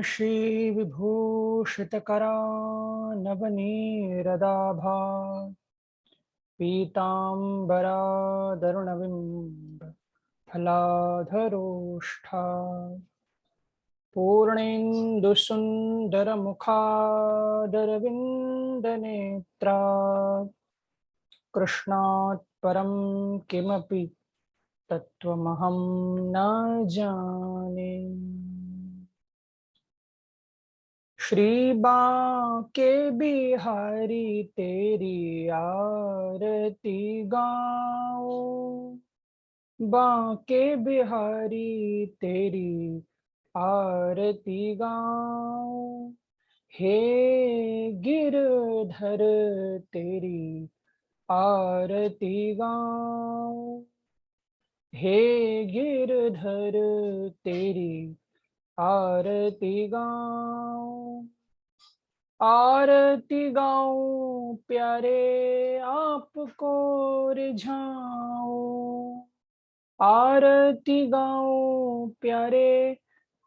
श्री विभूषितकरानवनीरदाभा पीताम्बरादरुणबिम्ब फलाधरोष्ठा पूर्णेन्दुसुन्दरमुखादरविन्दनेत्रा कृष्णात् परं किमपि तत्त्वमहं न जाने। श्री बांके बिहारी तेरी आरती गाओ, बांके बिहारी तेरी आरती गाओ। हे गिरधर तेरी आरती गाओ, हे गिरधर तेरी आरती गाऊं। आरती गाऊं प्यारे आपको रिझाऊं, आरती गाऊं प्यारे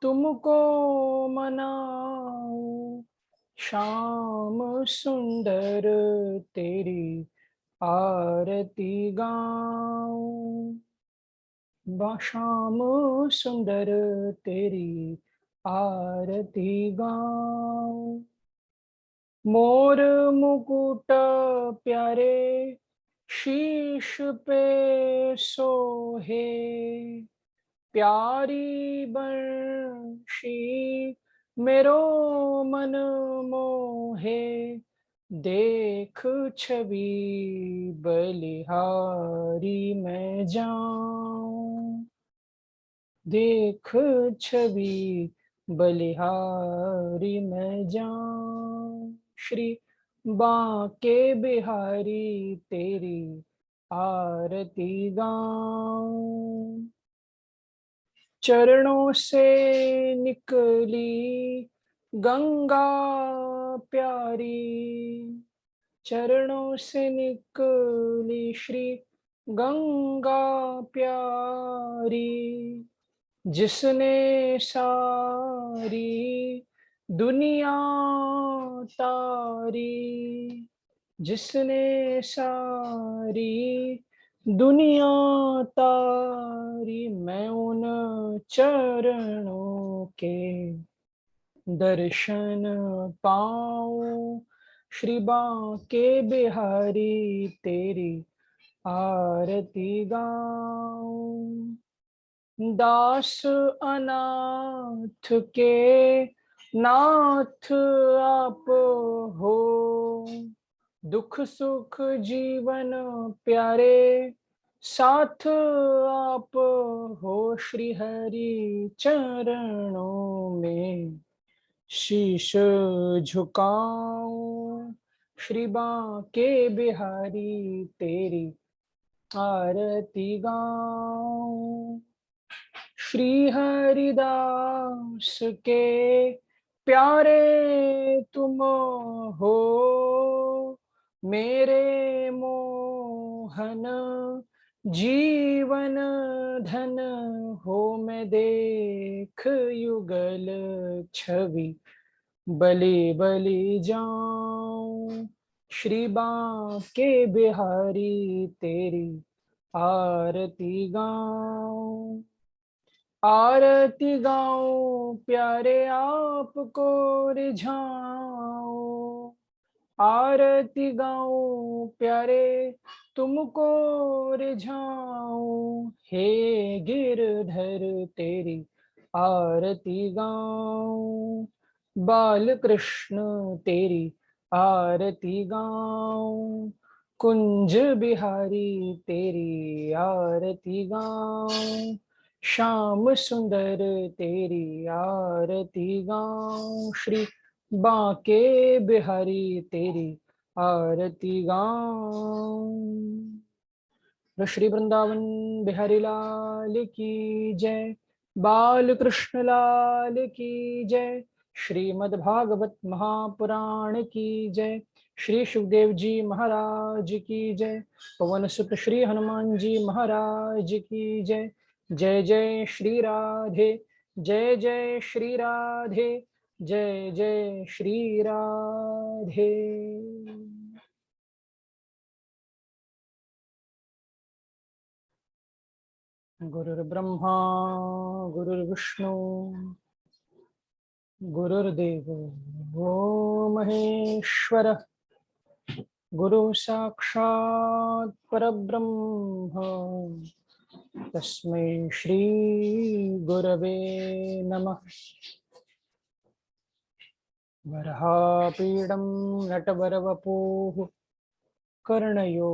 तुमको मनाऊं। श्याम सुंदर तेरी आरती गाऊं, श्याम सुंदर तेरी आरती गाऊं। मोर मुकुट प्यारे शीश पे सोहे, प्यारी बंशी मेरो मन मोहे। देख छवि बलिहारी मैं जाऊं, देख छवि बलिहारी मैं जाऊं। श्री बांके बिहारी तेरी आरती गाऊं। चरणों से निकली गंगा प्यारी, चरणों से निकली श्री गंगा प्यारी। जिसने सारी दुनिया तारी, जिसने सारी दुनिया तारी। मैं उन चरणों के दर्शन पाऊं। श्री बांके बिहारी तेरी आरती गाऊं। दास अनाथ के नाथ आप हो, दुख सुख जीवन प्यारे साथ आप हो। श्री हरि चरणों में शीश झुकाऊं। श्री बांके बिहारी तेरी आरती गाऊं। श्री हरिदास के प्यारे तुम हो, मेरे मोहन जीवन धन हो। मैं देख युगल छवि बलि बलि जाऊं। श्री बांके बिहारी तेरी आरती गाऊं, आरती गाऊं प्यारे आपको रिझाऊं, आरती गाऊं प्यारे तुमको रिझाऊं। हे गिरधर तेरी आरती गाऊं, बाल कृष्ण तेरी आरती गाऊं, कुंज बिहारी तेरी आरती गाऊं। श्याम सुंदर तेरी आरती गाऊं। श्री बांके बिहारी तेरी आरती गाऊं। श्री वृंदावन बिहारी लाल की जय, बाल कृष्ण लाल की जय। श्रीमद् भागवत महापुराण की जय। श्री सुखदेव जी महाराज की जय। पवन सुत श्री हनुमान जी महाराज की जय। जय जय श्री राधे, जय जय श्री राधे। जय जय श्री राधे। गुरुर्ब्रह्मा गुरुर्विष्णु गुरुर्देवो महेश्वरः। गुरु साक्षात् परब्रह्म तस्मै श्री गुरवे नमः। वराहपीडं नटवरवपुः कर्णयो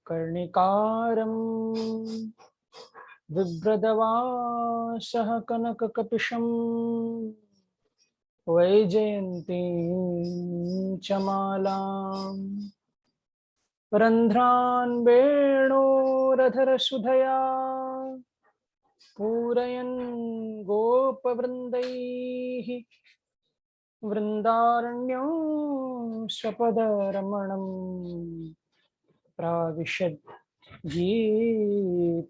कर्णिकारं बिभ्रदवासः कनककपिशं वैजयन्तीं च मालाम् रन्ध्रान् वेणोरधरसुधया पूरयन् गोपवृन्दैः वृन्दारण्यं स्वपदरमणं प्राविशद् गीतकीर्तिः।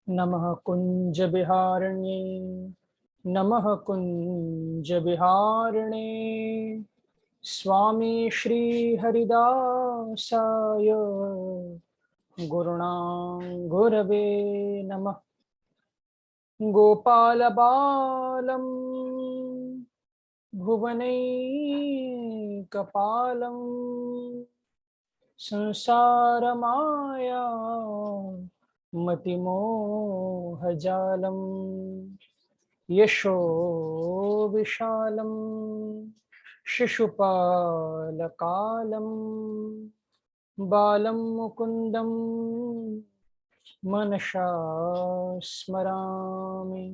नमः कुञ्जविहारिण्ये नमः कुञ्जविहारिणे स्वामी श्रीहरिदासाय गुरुणां गुरवे नमः। गोपालबालं भुवनैकपालं संसारमाया मतिमोहजालं यशो विशालं शिशुपालकालं बालं मुकुन्दं मनसा स्मरामि।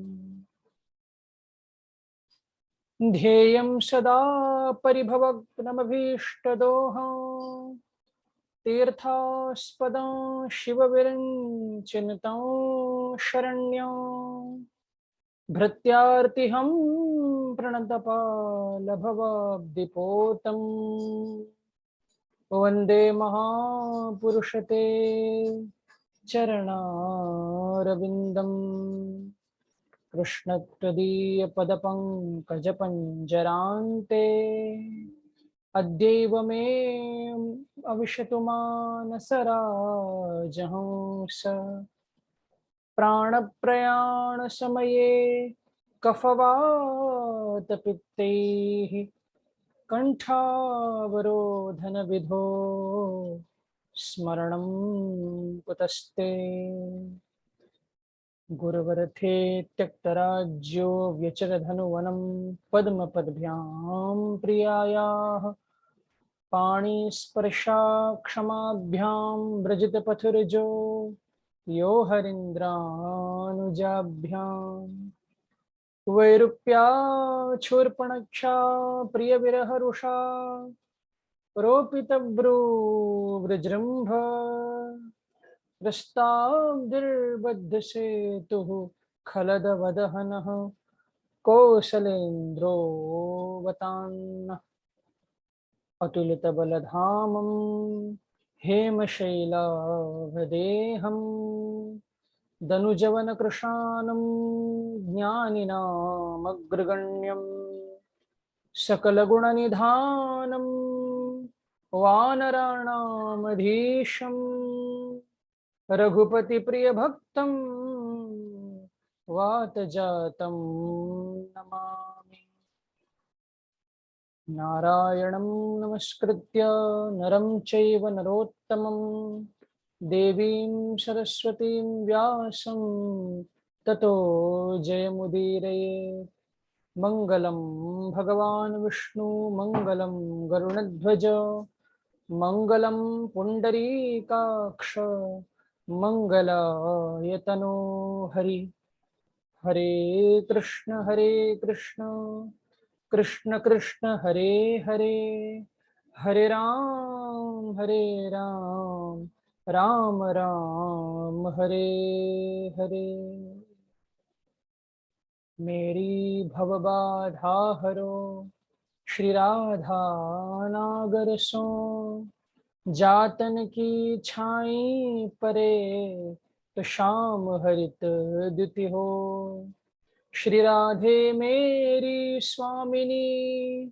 ध्येयं सदा परिभवग्नमभीष्टदोहं तीर्थास्पदं शिवविरञ्चिनुतं शरण्यं भृत्यार्तिहं प्रणतपालभवाब्धिपोतं वन्दे महापुरुषते चरणारविन्दं कृष्णत्वदीयपदपङ्कजपञ्जरान्ते अद्यैव मे अविशतु मानसराजहंस प्राणप्रयाणसमये कफवातपित्तैः कण्ठावरोधनविधो स्मरणं कुतस्ते। गुरुवरथे त्यक्तराज्यो व्यचरधनुवनं पद्मपद्भ्यां प्रियायाः पाणिस्पर्शाक्षमाभ्यां व्रजितपथुर्जो यो हरीन्द्रानुजाभ्याम् वैरूप्याक्षूर्पणक्षा प्रियविरहरुषा रोपितभ्रूवृजृम्भ प्रस्तावदीर्बद्धसेतुः खलदवदहनः कौसलेन्द्रो वतान्नः अतुलितबलधामं हेमशैलाभदेहं दनुजवनकृशानं ज्ञानिनामग्रगण्यं सकलगुणनिधानं वानराणामधीशं रघुपतिप्रियभक्तं वातजातं नमामि। नारायणं नमस्कृत्य नरं चैव नरोत्तमं देवीं सरस्वतीं व्यासं ततो जयमुदीरये। मङ्गलं भगवान् विष्णु मङ्गलं गरुडध्वज मङ्गलं पुण्डरीकाक्ष मङ्गलायतनो हरि। हरे कृष्ण कृष्ण कृष्ण हरे हरे हरे राम राम राम हरे हरे। मेरी भवबाधा हरो श्री राधा नागर सो जातन की छाई परे, तो शाम हरित द्युति हो। श्री राधे मेरी स्वामिनी,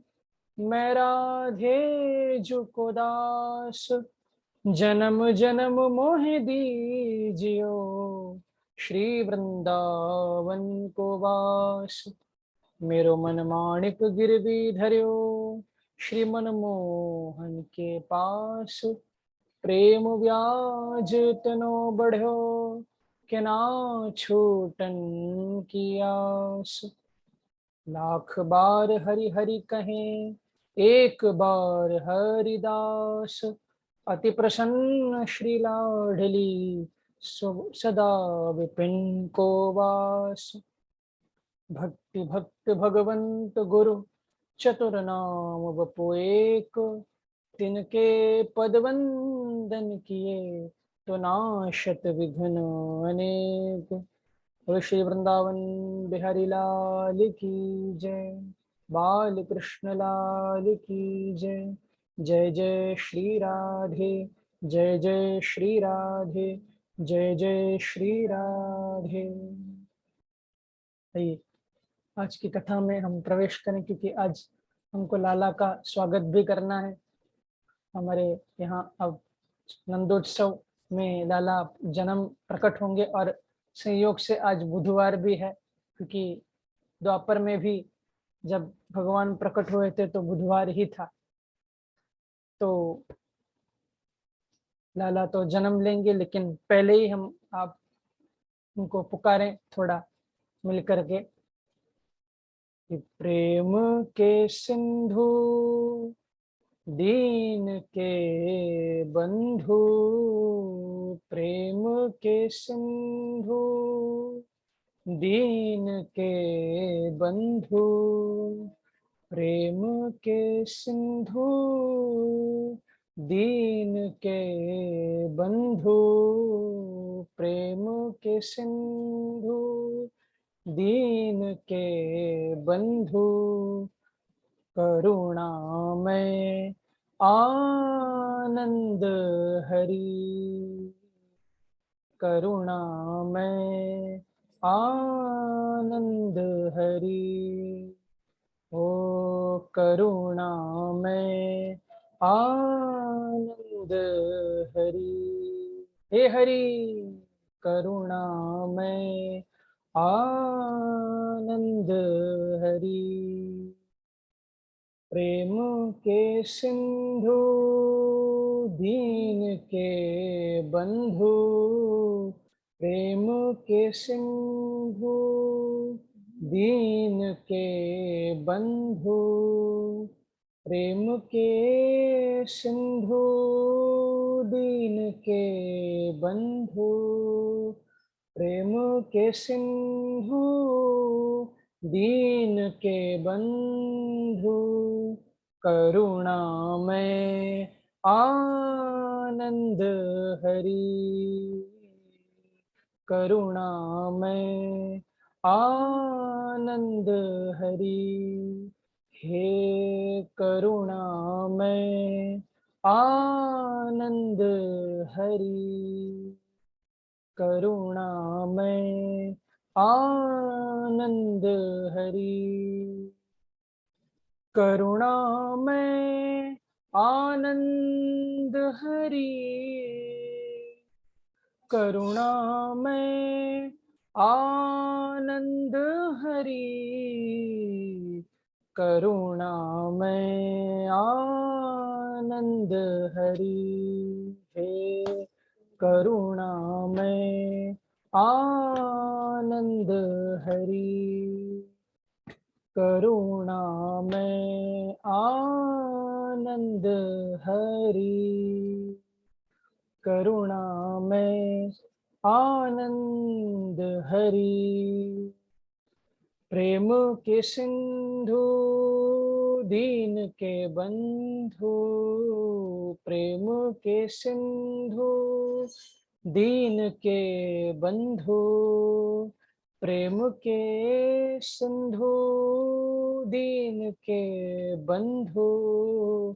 मैं राधे जुको दास। जन्म जन्म मोहि दीजियो, श्री वृंदावन को वास। मेरो मन माणिक गिरवी धर्यो, श्री मनमोहन के पास। प्रेम व्याज तनो बढ़ो, के ना छूटन की आस। लाख बार हरि हरि कहें, एक बार हरिदास। अति प्रसन्न श्री लाडली, सदा विपिन को वास। भक्ति भक्त भगवंत गुरु, चतुर नाम बपु एक। तिनके पद वंदन किए, तो नाशत विघ्न अनेक। बोलो श्री वृंदावन बिहारी लाल की जय। बाल कृष्ण लाल की जय। जय जय श्री राधे, जय जय श्री राधे, जय जय श्री राधे। आइए आज की कथा में हम प्रवेश करें, क्योंकि आज हमको लाला का स्वागत भी करना है। हमारे यहाँ अब नंदोत्सव में लाला जन्म प्रकट होंगे, और संयोग से आज बुधवार भी है, क्योंकि द्वापर में भी जब भगवान प्रकट हुए थे तो बुधवार ही था। तो लाला तो जन्म लेंगे, लेकिन पहले ही हम आप उनको पुकारें थोड़ा मिल करके कि प्रेम के सिंधु दीन के बंधु, प्रेम के सिंधु दीन के बंधु, प्रेम के सिंधु दीन के बंधु, प्रेम के सिंधु दीन के बंधु। करुणामय आनंद हरि, करुणामय आनंद हरि। ओ करुणामय आनंद हरि। हे हरि करुणामय आनंद हरि। प्रेम के सिंधु दीन के बंधु, प्रेम के सिंधु दीन के बंधु, प्रेम के सिंधु दीन के बंधु, प्रेम के सिंधु दीन के बंधु। करुणामय आनंद हरि, करुणामय आनंद हरि। हे करुणामय आनंद हरि, करुणामय आनंद हरि। करुणामय आनंद हरि, करुणामय आनंद हरि, करुणामय आनंद हरि। हे करुणामय आनंद हरि, करुणामय आनंद हरि, करुणामय आनंद हरि। प्रेम के सिंधु दीन के बंधु, प्रेम के सिंधु दीन के बंधु, प्रेम के सिंधु दीन के बंधु,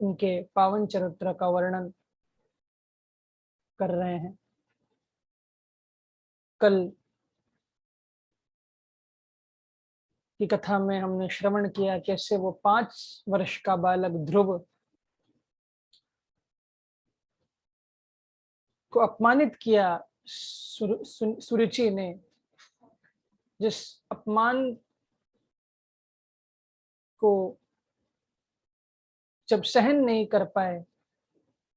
उनके पावन चरित्र का वर्णन कर रहे हैं। कल की कथा में हमने श्रवण किया कैसे वो 5 वर्ष का बालक ध्रुव को अपमानित किया सुरुचि ने। जिस अपमान को जब सहन नहीं कर पाए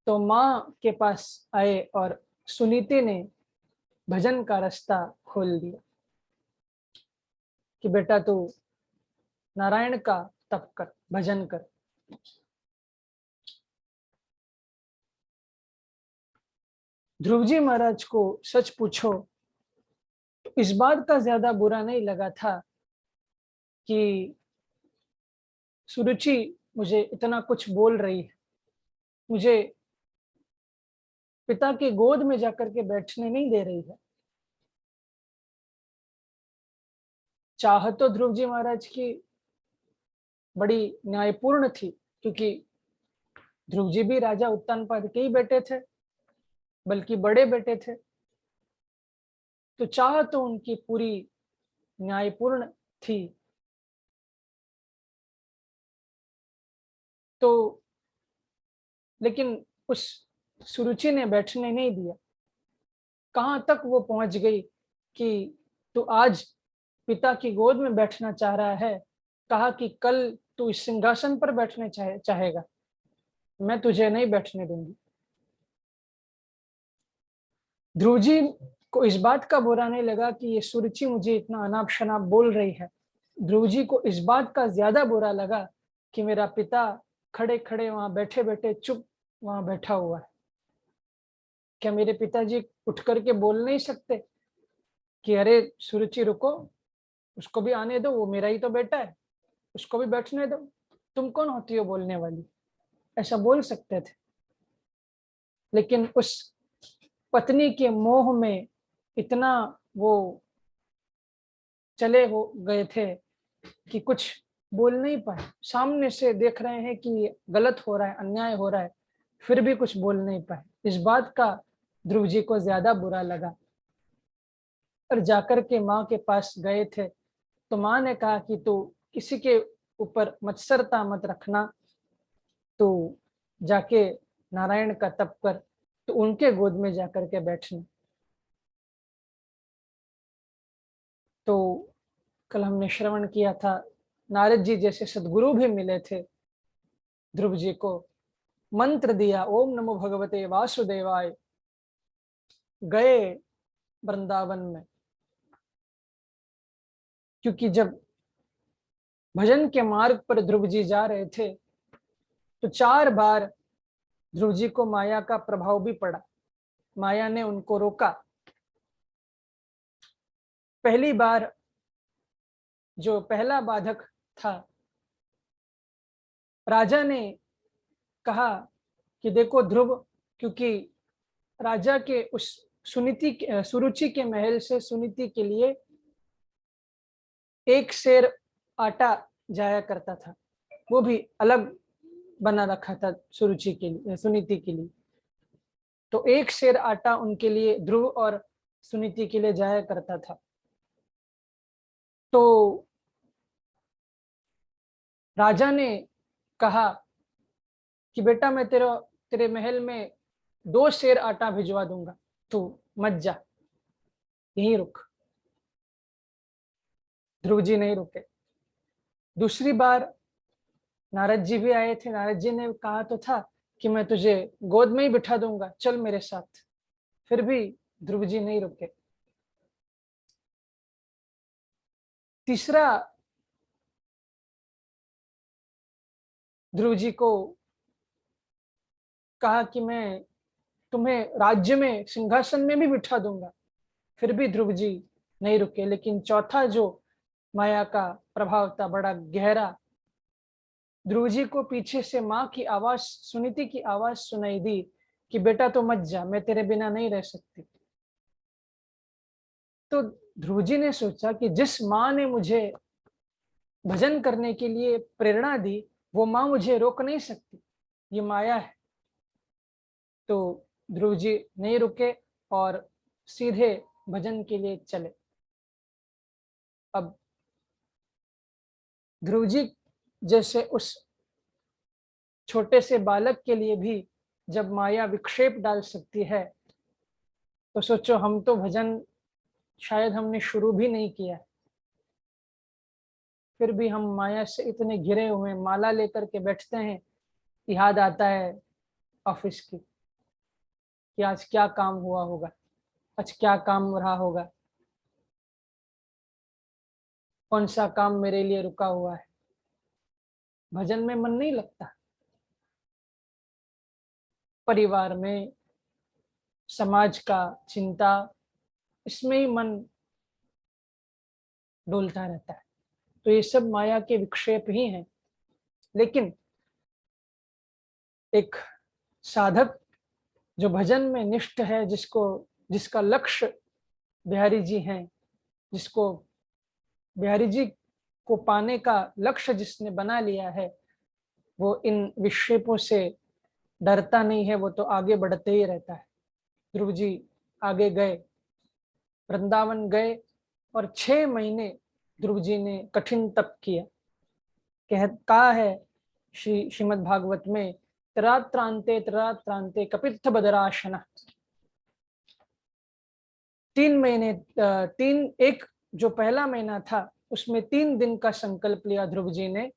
तो माँ के पास आए और सुनीति ने भजन का रास्ता खोल दिया कि बेटा तू नारायण का तप कर, भजन कर। ध्रुव जी महाराज को सच पूछो तो इस बात का ज्यादा बुरा नहीं लगा था कि सुरुचि मुझे इतना कुछ बोल रही है, मुझे पिता की गोद में जाकर के बैठने नहीं दे रही है। चाह तो ध्रुव जी महाराज की बड़ी न्यायपूर्ण थी, क्योंकि ध्रुव जी भी राजा उत्तानपाद के ही बेटे थे, बल्कि बड़े बेटे थे। तो चाह तो उनकी पूरी न्यायपूर्ण थी। तो लेकिन उस सुरुचि ने बैठने नहीं दिया। कहां तक वो पहुंच गई कि तू आज पिता की गोद में बैठना चाह रहा है, कहा कि कल तू इस सिंहासन पर बैठने चाहेगा, मैं तुझे नहीं बैठने दूंगी। ध्रुव जी को इस बात का बुरा नहीं लगा कि ये सुरुचि मुझे इतना अनाप शनाप बोल रही है। ध्रुव जी को इस बात का ज्यादा बुरा लगा कि मेरा पिता खड़े खड़े वहां बैठे बैठे चुप वहां बैठा हुआ है। क्या मेरे पिताजी उठ करके बोल नहीं सकते कि अरे सुरुचि रुको, उसको भी आने दो, वो मेरा ही तो बेटा है, उसको भी बैठने दो, तुम कौन होती हो बोलने वाली? ऐसा बोल सकते थे। लेकिन उस पत्नी के मोह में इतना वो चले हो गए थे कि कुछ बोल नहीं पाए। सामने से देख रहे हैं कि गलत हो रहा है, अन्याय हो रहा है, फिर भी कुछ बोल नहीं पाए। इस बात का ध्रुव जी को ज्यादा बुरा लगा और जाकर के माँ के पास गए थे। तो माँ ने कहा कि तू किसी के ऊपर मत्सरता मत रखना, तो जाके नारायण का तप कर, तो उनके गोद में जाकर के बैठना। तो कल हमने श्रवण किया था नारद जी जैसे सदगुरु भी मिले थे ध्रुव जी को, मंत्र दिया ओम नमो भगवते वासुदेवाय, गए वृंदावन में। क्योंकि जब भजन के मार्ग पर ध्रुव जी जा रहे थे तो 4 बार ध्रुव जी को माया का प्रभाव भी पड़ा। माया ने उनको रोका। पहली बार जो पहला बाधक था, राजा ने कहा कि देखो ध्रुव, क्योंकि राजा के उस सुरुचि के महल से सुनीति के लिए एक सेर आटा जाया करता था, वो भी अलग बना रखा था सुरुचि के लिए, सुनीति के लिए। तो एक सेर आटा उनके लिए, ध्रुव और सुनीति के लिए जाया करता था। तो राजा ने कहा कि बेटा मैं तेरे महल में 2 सेर आटा भिजवा दूंगा, तू मत जा, यहीं रुक। ध्रुव जी नहीं रुके। दूसरी बार नारद जी भी आए थे। नारद जी ने कहा तो था कि मैं तुझे गोद में ही बिठा दूंगा, चल मेरे साथ। फिर भी ध्रुव जी नहीं रुके। तीसरा ध्रुव जी को कहा कि मैं तुम्हें राज्य में सिंहासन में भी बिठा दूंगा, फिर भी ध्रुव जी नहीं रुके। लेकिन चौथा जो माया का प्रभाव था बड़ा गहरा, ध्रुव जी को पीछे से माँ की आवाज, सुनीति की आवाज सुनाई दी कि बेटा तो मत जा, मैं तेरे बिना नहीं रह सकती। तो ध्रुव जी ने सोचा कि जिस माँ ने मुझे भजन करने के लिए प्रेरणा दी, वो माँ मुझे रोक नहीं सकती। ये माया है। तो ध्रुव जी नहीं रुके और सीधे भजन के लिए चले। अब ध्रुव जी जैसे उस छोटे से बालक के लिए भी जब माया विक्षेप डाल सकती है, तो सोचो हम तो भजन शायद हमने शुरू भी नहीं किया, फिर भी हम माया से इतने घिरे हुए, माला लेकर के बैठते हैं। याद आता है ऑफिस की कि आज क्या काम हुआ होगा, आज क्या काम रहा होगा, कौन सा काम मेरे लिए रुका हुआ है। भजन में मन नहीं लगता। परिवार में, समाज का चिंता, इसमें ही मन डोलता रहता है। तो ये सब माया के विक्षेप ही हैं। लेकिन एक साधक जो भजन में निष्ठ है, जिसका लक्ष्य बिहारी जी हैं, जिसको बिहारी जी को पाने का लक्ष्य जिसने बना लिया है, वो इन विक्षेपों से डरता नहीं है, वो तो आगे बढ़ते ही रहता है। ध्रुव जी आगे गए, वृंदावन गए और 6 महीने ध्रुव जी ने कठिन तप किया। कहा है श्रीमद् भागवत में, त्रात्रांते कपित्थ बदराशना। 3 महीने, एक जो पहला महीना था उसमें 3 दिन का संकल्प लिया ध्रुव जी ने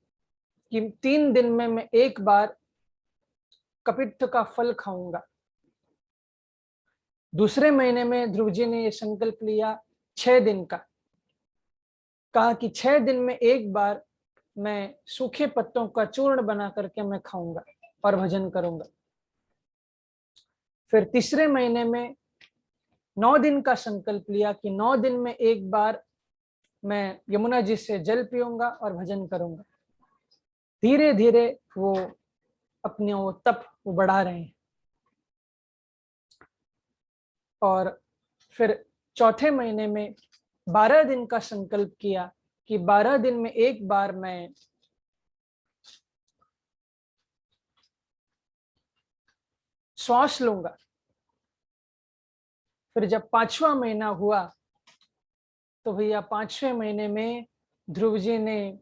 कि 3 दिन में मैं एक बार कपित्थ का फल खाऊंगा। दूसरे महीने में ध्रुव जी ने यह संकल्प लिया 6 दिन का। कहा कि 6 दिन में एक बार मैं सूखे पत्तों का चूर्ण बना करके मैं खाऊंगा और भजन करूंगा। फिर तीसरे महीने में 9 दिन का संकल्प लिया कि 9 दिन में एक बार मैं यमुना जी से जल पीऊंगा और भजन करूंगा। धीरे धीरे वो अपने वो तप वो बढ़ा रहे हैं। और फिर चौथे महीने में 12 दिन का संकल्प किया कि 12 दिन में एक बार मैं श्वास लूंगा। फिर जब 5वां महीना हुआ तो भैया 5वें महीने में ध्रुव जी ने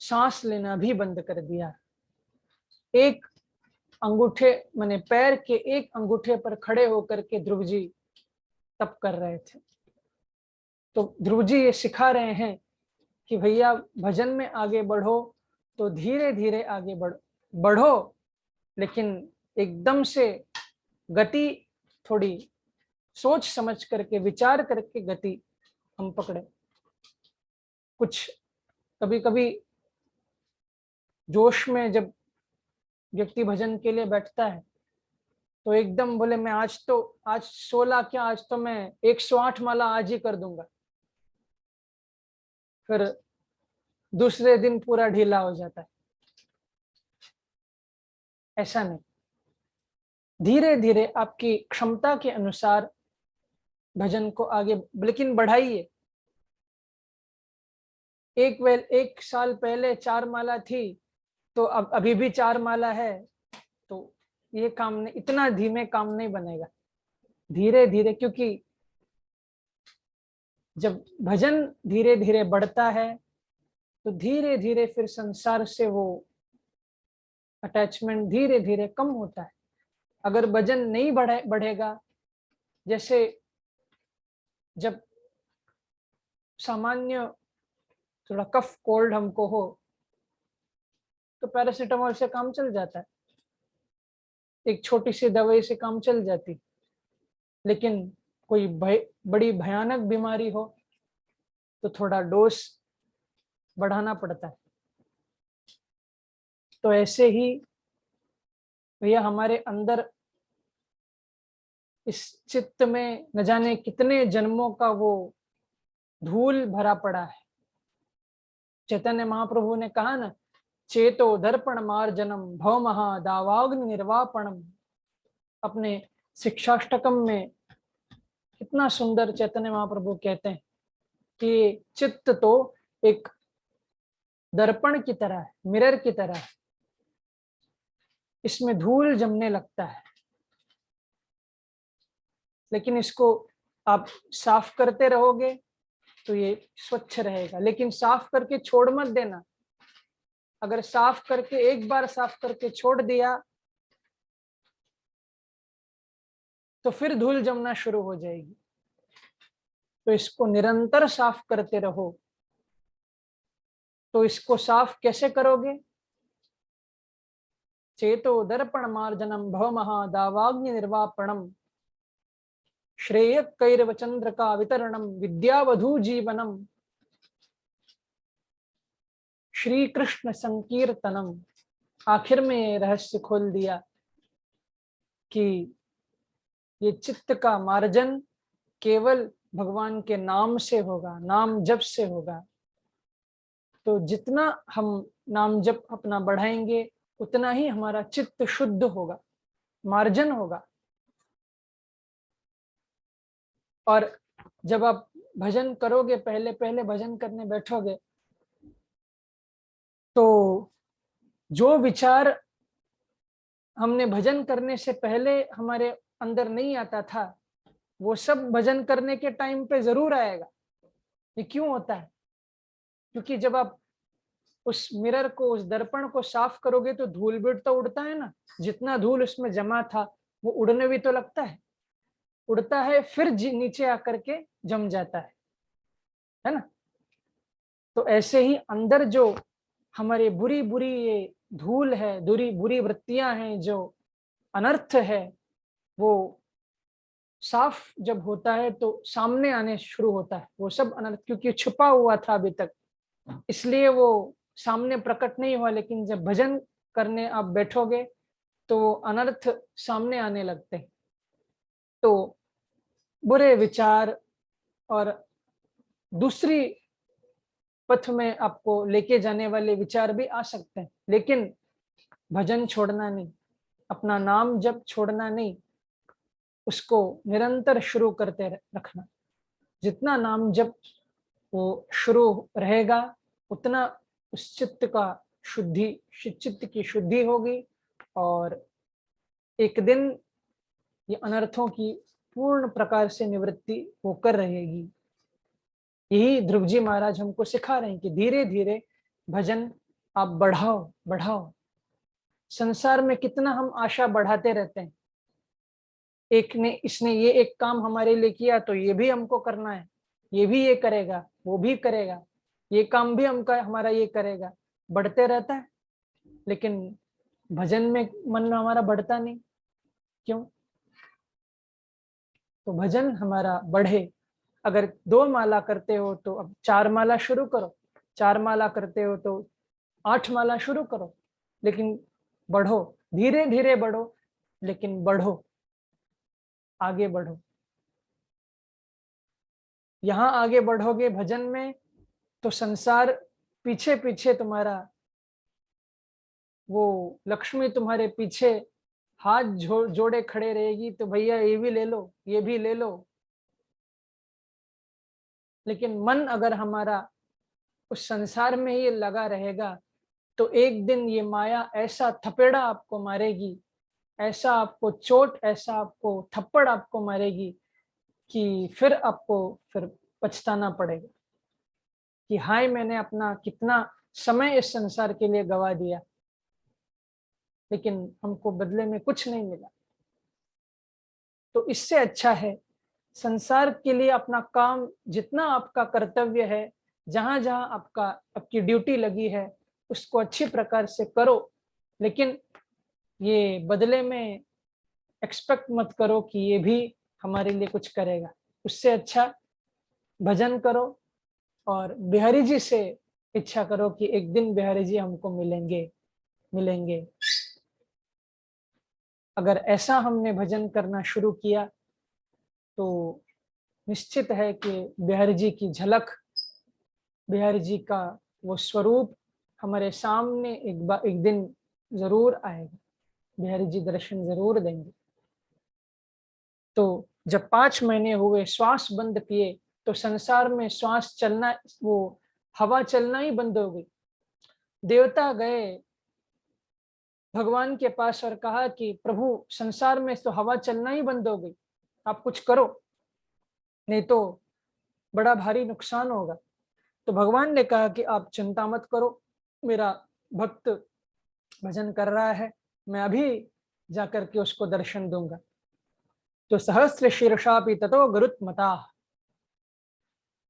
सांस लेना भी बंद कर दिया। एक अंगूठे माने पैर के एक अंगूठे पर खड़े होकर के ध्रुव जी तप कर रहे थे। तो ध्रुव जी ये सिखा रहे हैं कि भैया भजन में आगे बढ़ो तो धीरे धीरे आगे बढ़ो, लेकिन एकदम से गति थोड़ी सोच समझ करके, विचार करके गति हम पकड़े। कुछ कभी कभी जोश में जब व्यक्ति भजन के लिए बैठता है तो एकदम बोले मैं आज 16 क्या, आज तो मैं 108 माला आज ही कर दूंगा। फिर दूसरे दिन पूरा ढीला हो जाता है। ऐसा नहीं, धीरे धीरे आपकी क्षमता के अनुसार भजन को आगे लेकिन बढ़ाइए। एक साल पहले 4 माला थी तो अब अभी भी 4 माला है, तो ये काम नहीं, इतना धीमे काम नहीं बनेगा। धीरे धीरे, क्योंकि जब भजन धीरे धीरे बढ़ता है तो धीरे धीरे फिर संसार से वो अटैचमेंट धीरे धीरे कम होता है। अगर भजन नहीं बढ़ेगा, जैसे जब सामान्य थोड़ा कफ कोल्ड हमको हो तो पैरासीटामोल से काम चल जाता है, एक छोटी सी दवाई से काम चल जाती। लेकिन कोई बड़ी भयानक बीमारी हो तो थोड़ा डोज बढ़ाना पड़ता है। तो ऐसे ही भैया हमारे अंदर इस चित्त में न जाने कितने जन्मों का वो धूल भरा पड़ा है। चैतन्य महाप्रभु ने कहा ना, चेतो दर्पण मार्जनम भव महा दावाग्नि निर्वापणम। अपने शिक्षाष्टकम में कितना सुंदर चैतन्य महाप्रभु कहते हैं कि चित्त तो एक दर्पण की तरह है, मिरर की तरह है। इसमें धूल जमने लगता है, लेकिन इसको आप साफ करते रहोगे तो ये स्वच्छ रहेगा। लेकिन साफ करके छोड़ मत देना। अगर साफ करके एक बार साफ करके छोड़ दिया तो फिर धूल जमना शुरू हो जाएगी। तो इसको निरंतर साफ करते रहो। तो इसको साफ कैसे करोगे? चेतो दर्पण मार्जनम भव महादावाग्नि निर्वापणम श्रेय कैरव चंद्र का वितरणम विद्यावधु जीवनम श्री कृष्ण संकीर्तनम। आखिर में ये रहस्य खोल दिया कि ये चित्त का मार्जन केवल भगवान के नाम से होगा, नाम जप से होगा। तो जितना हम नाम जप अपना बढ़ाएंगे उतना ही हमारा चित्त शुद्ध होगा, मार्जन होगा। और जब आप भजन करोगे, पहले पहले भजन करने बैठोगे, तो जो विचार हमने भजन करने से पहले हमारे अंदर नहीं आता था, वो सब भजन करने के टाइम पे जरूर आएगा। ये क्यों होता है? क्योंकि जब आप उस मिरर को, उस दर्पण को साफ करोगे तो धूल भी तो उड़ता है ना। जितना धूल उसमें जमा था वो उड़ने भी तो लगता है, उड़ता है, फिर नीचे आकर के जम जाता है ना। तो ऐसे ही अंदर जो हमारे बुरी बुरी ये धूल है, बुरी बुरी वृत्तियां हैं, जो अनर्थ है, वो साफ जब होता है तो सामने आने शुरू होता है वो सब अनर्थ। क्योंकि छुपा हुआ था अभी तक, इसलिए वो सामने प्रकट नहीं हुआ। लेकिन जब भजन करने आप बैठोगे तो वो अनर्थ सामने आने लगते हैं। तो बुरे विचार और दूसरी पथ में आपको लेके जाने वाले विचार भी आ सकते हैं, लेकिन भजन छोड़ना नहीं, अपना नाम जब छोड़ना नहीं, उसको निरंतर शुरू करते रखना। जितना नाम जब वो शुरू रहेगा उतना उस चित्त का शुद्धि, चित्त की शुद्धि होगी और एक दिन ये अनर्थों की पूर्ण प्रकार से निवृत्ति होकर रहेगी। यही ध्रुव जी महाराज हमको सिखा रहे हैं कि धीरे धीरे भजन आप बढ़ाओ बढ़ाओ। संसार में कितना हम आशा बढ़ाते रहते हैं, एक ने इसने ये एक काम हमारे लिए किया तो ये भी हमको करना है, ये भी ये करेगा, वो भी करेगा, ये काम भी हमका हमारा ये करेगा, बढ़ते रहता है। लेकिन भजन में मन हमारा बढ़ता नहीं, क्यों? तो भजन हमारा बढ़े। अगर 2 माला करते हो तो अब 4 माला शुरू करो, 4 माला करते हो तो 8 माला शुरू करो, लेकिन बढ़ो, धीरे धीरे बढ़ो, लेकिन बढ़ो, आगे बढ़ो। यहाँ आगे बढ़ोगे भजन में तो संसार पीछे पीछे तुम्हारा, वो लक्ष्मी तुम्हारे पीछे हाथ जोड़े खड़े रहेगी, तो भैया ये भी ले लो, ये भी ले लो। लेकिन मन अगर हमारा उस संसार में ही लगा रहेगा तो एक दिन ये माया ऐसा थपेड़ा आपको मारेगी, ऐसा आपको चोट, ऐसा आपको थप्पड़ आपको मारेगी कि फिर आपको फिर पछताना पड़ेगा कि हाय मैंने अपना कितना समय इस संसार के लिए गवा दिया, लेकिन हमको बदले में कुछ नहीं मिला। तो इससे अच्छा है संसार के लिए अपना काम, जितना आपका कर्तव्य है, जहां जहां आपका आपकी ड्यूटी लगी है, उसको अच्छी प्रकार से करो। लेकिन ये बदले में एक्सपेक्ट मत करो कि ये भी हमारे लिए कुछ करेगा। उससे अच्छा भजन करो और बिहारी जी से इच्छा करो कि एक दिन बिहारी जी हमको मिलेंगे मिलेंगे। अगर ऐसा हमने भजन करना शुरू किया तो निश्चित है कि बिहारी जी की झलक, बिहारी जी का वो स्वरूप हमारे सामने एक दिन जरूर आएगा। बिहारी जी दर्शन जरूर देंगे। तो जब 5 महीने हुए, श्वास बंद किए, तो संसार में श्वास चलना, वो हवा चलना ही बंद हो गई। देवता गए, भगवान के पास और कहा कि प्रभु, संसार में तो हवा चलना ही बंद हो गई, आप कुछ करो, नहीं तो बड़ा भारी नुकसान होगा। तो भगवान ने कहा कि आप चिंता मत करो, मेरा भक्त भजन कर रहा है, मैं अभी जाकर के उसको दर्शन दूंगा। तो सहस्त्र शीर्षापि ततो गरुत्मता,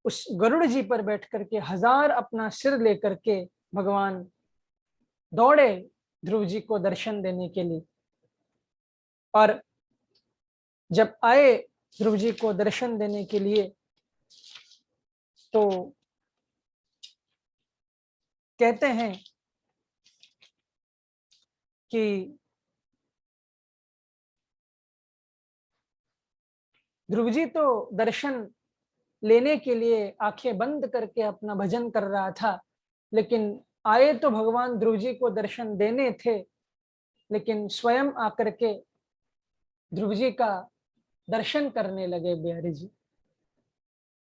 उस गरुड़ जी पर बैठ करके 1000 अपना सिर लेकर के भगवान दौड़े ध्रुव जी को दर्शन देने के लिए। और जब आए ध्रुव जी को दर्शन देने के लिए, तो कहते हैं कि ध्रुव जी तो दर्शन लेने के लिए आंखें बंद करके अपना भजन कर रहा था, लेकिन आए तो भगवान ध्रुव जी को दर्शन देने थे, लेकिन स्वयं आकर के ध्रुव जी का दर्शन करने लगे बिहारी जी।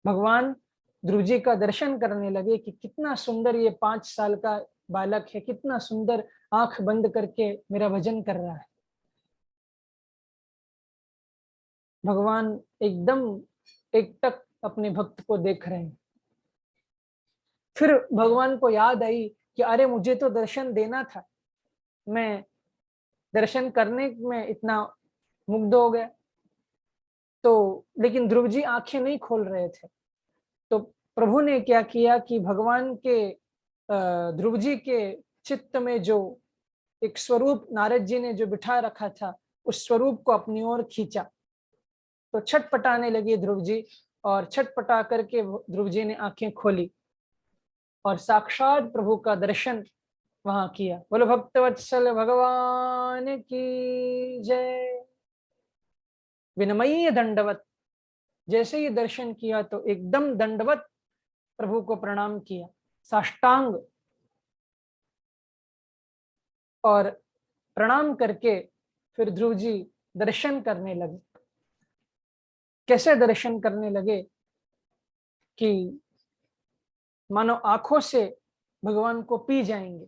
भगवान ध्रुव जी का दर्शन करने लगे कि कितना सुंदर ये 5 साल का बालक है, कितना सुंदर आंख बंद करके मेरा भजन कर रहा है। भगवान एकदम एकटक अपने भक्त को देख रहे हैं। फिर भगवान को याद आई कि अरे, मुझे तो दर्शन देना था, मैं दर्शन करने में इतना मुग्ध हो गया। तो लेकिन ध्रुव जी आंखें नहीं खोल रहे थे। तो प्रभु ने क्या किया कि भगवान के ध्रुव जी के चित्त में जो एक स्वरूप नारद जी ने जो बिठा रखा था, उस स्वरूप को अपनी ओर खींचा। तो छटपटाने लगे ध्रुव जी, और छटपटा करके ध्रुव जी ने आंखें खोली और साक्षात प्रभु का दर्शन वहां किया। बोलो भक्तवत्सल भगवान की जय। विनमयी दंडवत, जैसे ही दर्शन किया तो एकदम दंडवत प्रभु को प्रणाम किया, साष्टांग, और प्रणाम करके फिर ध्रुव जी दर्शन करने लगे। कैसे दर्शन करने लगे कि मानो आंखों से भगवान को पी जाएंगे,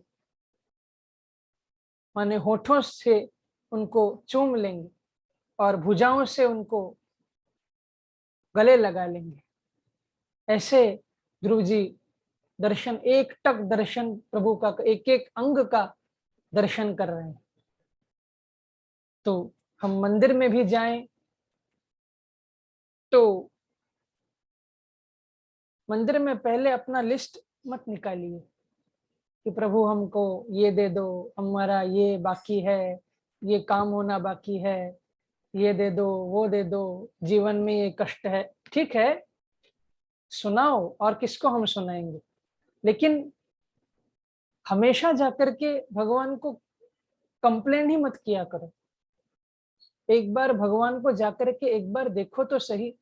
माने होठों से उनको चूम लेंगे और भुजाओं से उनको गले लगा लेंगे। ऐसे ध्रुव जी दर्शन, एक टक दर्शन प्रभु का, एक एक अंग का दर्शन कर रहे हैं। तो हम मंदिर में भी जाएं तो मंदिर में पहले अपना लिस्ट मत निकालिए कि प्रभु हमको ये दे दो, हमारा ये बाकी है, ये काम होना बाकी है, ये दे दो, वो दे दो, जीवन में ये कष्ट है। ठीक है, सुनाओ, और किसको हम सुनाएंगे, लेकिन हमेशा जाकर के भगवान को कंप्लेन ही मत किया करो। एक बार भगवान को जाकर के एक बार देखो तो सही,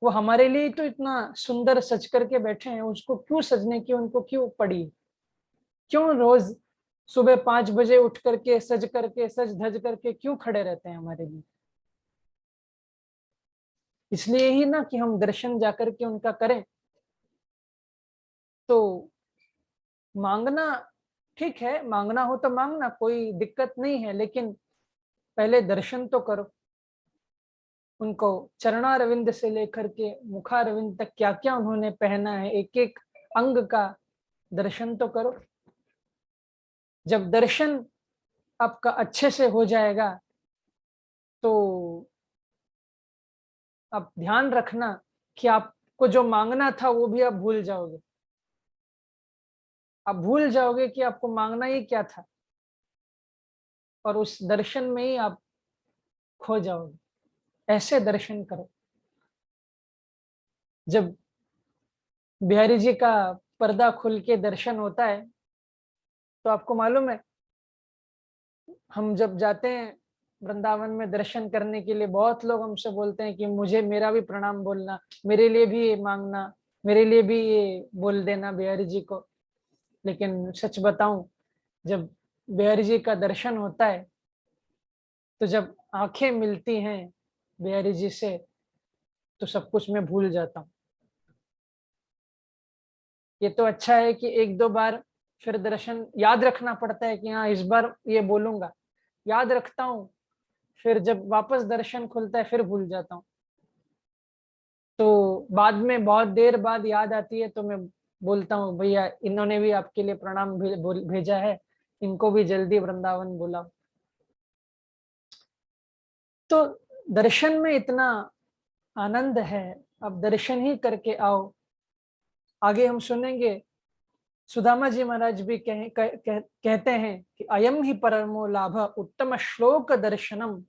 वो हमारे लिए तो इतना सुंदर सज करके बैठे हैं, उसको क्यों सजने की उनको क्यों पड़ी? क्यों रोज सुबह 5 बजे उठ करके सज करके सज धज करके क्यों खड़े रहते हैं हमारे लिए? इसलिए ही ना कि हम दर्शन जाकर के उनका करें। तो मांगना ठीक है, मांगना हो तो मांगना, कोई दिक्कत नहीं है, लेकिन पहले दर्शन तो करो। उनको चरणारविंद से लेकर के मुखारविंद तक क्या क्या उन्होंने पहना है, एक एक अंग का दर्शन तो करो। जब दर्शन आपका अच्छे से हो जाएगा तो आप ध्यान रखना कि आपको जो मांगना था वो भी आप भूल जाओगे। आप भूल जाओगे कि आपको मांगना ही क्या था, और उस दर्शन में ही आप खो जाओगे। ऐसे दर्शन करो। जब बिहारी जी का पर्दा खुल के दर्शन होता है, तो आपको मालूम है, हम जब जाते हैं वृंदावन में दर्शन करने के लिए, बहुत लोग हमसे बोलते हैं कि मुझे, मेरा भी प्रणाम बोलना, मेरे लिए भी ये मांगना, मेरे लिए भी ये बोल देना बिहारी जी को। लेकिन सच बताऊं, जब बिहारी जी का दर्शन होता है, तो जब आंखें मिलती हैं बिहारी जी से, तो सब कुछ मैं भूल जाता हूँ। ये तो अच्छा है कि एक दो बार फिर दर्शन याद रखना पड़ता है कि हाँ, इस बार ये बोलूंगा, याद रखता हूँ, फिर जब वापस दर्शन खुलता है फिर भूल जाता हूँ। तो बाद में बहुत देर बाद याद आती है तो मैं बोलता हूँ, भैया इन्होंने भी आपके लिए प्रणाम भेजा है, इनको भी जल्दी वृंदावन बुलाओ। तो दर्शन में इतना आनंद है, अब दर्शन ही करके आओ। आगे हम सुनेंगे, सुदामा जी महाराज भी कहते हैं कि अयम ही परमो लाभ उत्तम श्लोक दर्शनम।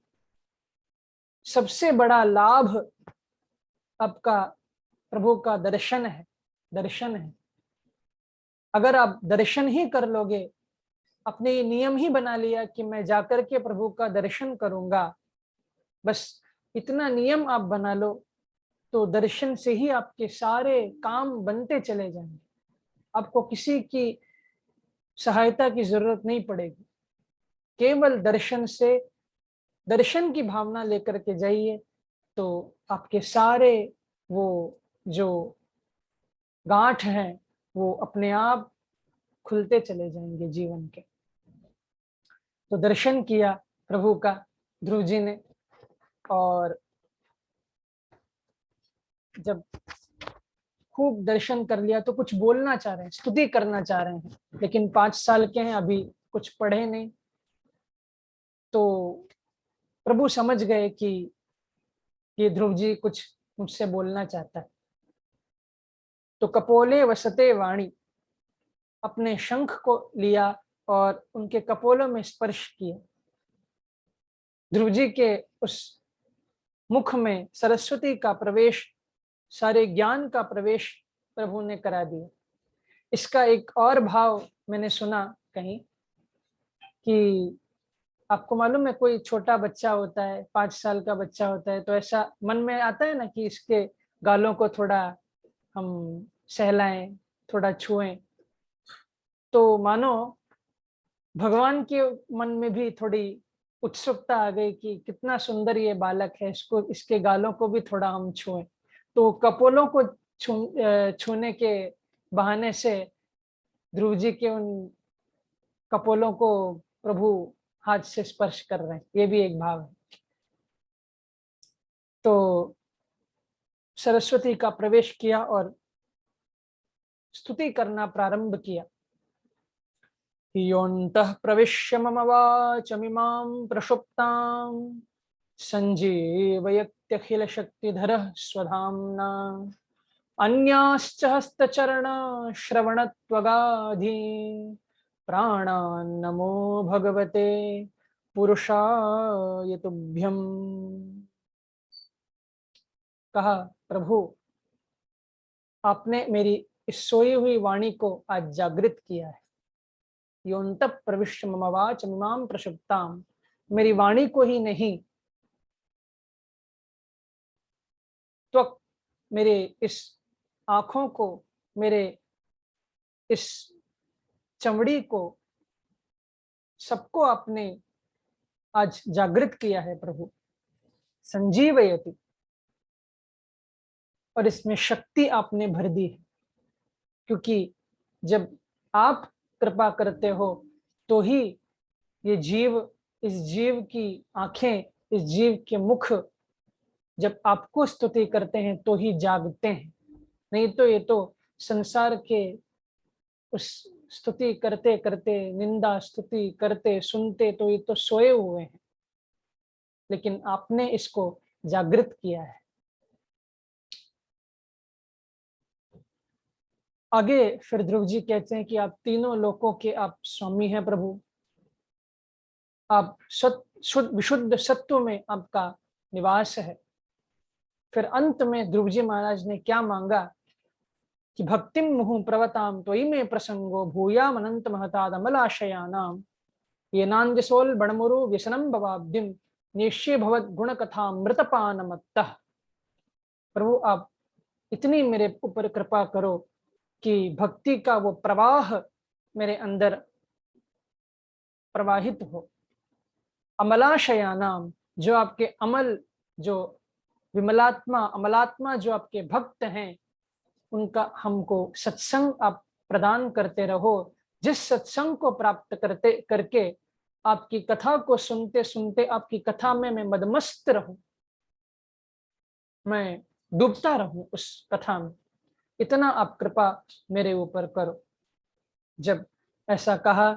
सबसे बड़ा लाभ आपका प्रभु का दर्शन है, दर्शन है। अगर आप दर्शन ही कर लोगे, अपने ये नियम ही बना लिया कि मैं जाकर के प्रभु का दर्शन करूंगा, बस इतना नियम आप बना लो, तो दर्शन से ही आपके सारे काम बनते चले जाएंगे। आपको किसी की सहायता की जरूरत नहीं पड़ेगी। केवल दर्शन से, दर्शन की भावना लेकर के जाइए, तो आपके सारे वो जो गांठ हैं वो अपने आप खुलते चले जाएंगे जीवन के। तो दर्शन किया प्रभु का ध्रुव जी ने, और जब खूब दर्शन कर लिया तो कुछ बोलना चाह रहे हैं, स्तुति करना चाह रहे हैं, लेकिन 5 साल के हैं, अभी कुछ पढ़े नहीं। तो प्रभु समझ गए कि ये ध्रुव जी कुछ मुझसे बोलना चाहता है। तो कपोले वसते वाणी, अपने शंख को लिया और उनके कपोलों में स्पर्श किया। ध्रुव जी के उस मुख में सरस्वती का प्रवेश, सारे ज्ञान का प्रवेश प्रभु ने करा दिया। इसका एक और भाव मैंने सुना कहीं कि आपको मालूम है, कोई छोटा बच्चा होता है, 5 साल का बच्चा होता है, तो ऐसा मन में आता है ना कि इसके गालों को थोड़ा हम सहलाएं, थोड़ा छुएं। तो मानो भगवान के मन में भी थोड़ी उत्सुकता आ गई कि कितना सुंदर ये बालक है, इसको, इसके गालों को भी थोड़ा हम छुएं। तो कपोलों को छूने के बहाने से ध्रुव जी के उन कपोलों को प्रभु हाथ से स्पर्श कर रहे हैं, ये भी एक भाव है। तो सरस्वती का प्रवेश किया और स्तुति करना प्रारंभ किया। योऽन्तः प्रविश्य मम वाचमिमां प्रक्षुप्तां सञ्जीवयत्यखिलशक्तिधरः स्वधाम्ना अन्याश्च हस्तचरणश्रवणत्वगाधीन् प्राणान् नमो भगवते पुरुषाय तुभ्यम्। कहा, प्रभु आपने मेरी इस सोई हुई वाणी को आज जागृत किया है। योऽन्तः प्रविश्य मम वाचमिमां प्रक्षुप्तां, मेरी वाणी को ही नहीं, त्वक्, मेरे इस आंखों को, मेरे इस चमड़ी को, सबको आपने आज जागृत किया है प्रभु। संजीवयति, और इसमें शक्ति आपने भर दी है, क्योंकि जब आप कृपा करते हो तो ही ये जीव, इस जीव की आंखें, इस जीव के मुख जब आपको स्तुति करते हैं तो ही जागते हैं, नहीं तो ये तो संसार के उस स्तुति करते करते, निंदा स्तुति करते सुनते, तो ये तो सोए हुए हैं, लेकिन आपने इसको जागृत किया है। आगे फिर ध्रुव जी कहते हैं कि आप तीनों लोकों के आप स्वामी हैं प्रभु, आप शुद्ध विशुद्ध सत्व में आपका निवास है। फिर अंत में ध्रुव जी महाराज ने क्या मांगा कि भक्तिम मुहु प्रवताम त्वयि में प्रसंगो भूयाम अनंत महताद अमलाशयानाम ये नांजसोल बणमुरु व्यसनम भवाब्धिम निश्चय भवत गुण कथा मृतपानमत्तः। प्रभु आप इतनी मेरे ऊपर कृपा करो कि भक्ति का वो प्रवाह मेरे अंदर प्रवाहित हो। अमलाशयानाम, जो आपके अमल, जो विमलात्मा, अमलात्मा जो आपके भक्त हैं, उनका हमको सत्संग आप प्रदान करते रहो, जिस सत्संग को प्राप्त करते करके आपकी कथा को सुनते सुनते आपकी कथा में मैं मदमस्त रहूं, मैं डूबता रहूं उस कथा में, इतना आप कृपा मेरे ऊपर करो। जब ऐसा कहा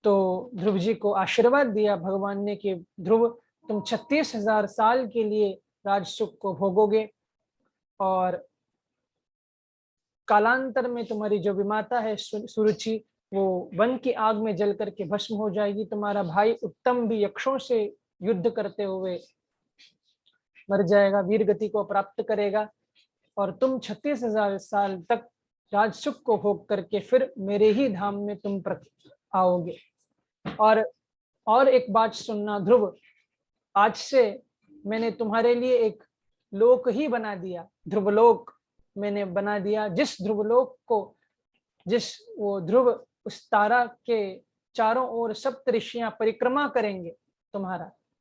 तो ध्रुव जी को आशीर्वाद दिया भगवान ने कि ध्रुव, तुम 36,000 साल के लिए राजसुख को भोगोगे और कालांतर में तुम्हारी जो विमाता है सुरुचि, वो वन की आग में जल करके भस्म हो जाएगी। तुम्हारा भाई उत्तम भी यक्षों से युद्ध करते हुए मर जाएगा, वीर गति को प्राप्त करेगा, और तुम 36,000 साल तक राजसुख को भोग करके फिर मेरे ही धाम में तुम आओगे। और एक बात सुनना ध्रुव, आज से मैंने तुम्हारे लिए एक लोक ही बना दिया, ध्रुवलोक मैंने बना दिया, जिस ध्रुवलोक को, जिस वो ध्रुव, उस तारा के चारों ओर सप्त ऋषियां परिक्रमा करेंगे तुम्हारा,